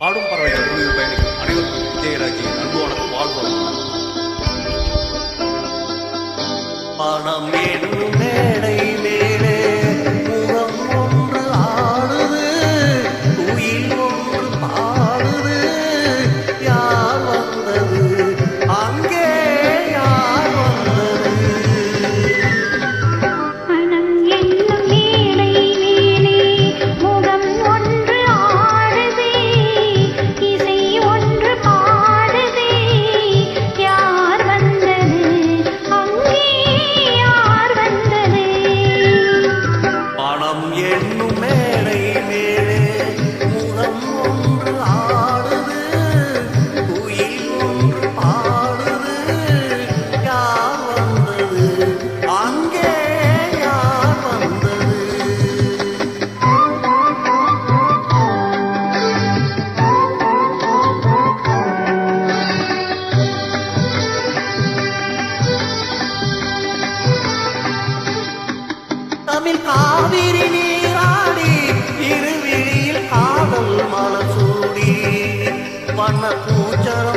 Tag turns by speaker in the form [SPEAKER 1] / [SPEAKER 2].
[SPEAKER 1] பாடும் பறவைகள் குழுவில் பயணிக்கும் அனைவருக்கும் விஜயராஜி அன்பு வணக்கம் வாழ்வோம்.
[SPEAKER 2] பணம் என்னும் மேடை மேலே முகம் ஒன்று ஆடுது, குயில் ஒன்று பாடுது. யார் வந்தது அங்கே, யார் வந்தது?
[SPEAKER 3] பணம் என்னும் மேடை மேலே முகம் ஒன்று ஆடுது, இசை ஒன்று பாடுது. யார் வந்தது அங்கே, யார் வந்தது?
[SPEAKER 2] பணம் என்னும் மேடை மேலே முகம் ஒன்று ஆடுது, குயில் ஒன்று பாடுது. யார் வந்தது அங்கே, யார் வந்தது? தமிழ் காவிரி நீராடி இருவிழியில் காதல் மலர் சூடி வண்ண பூச்சரம்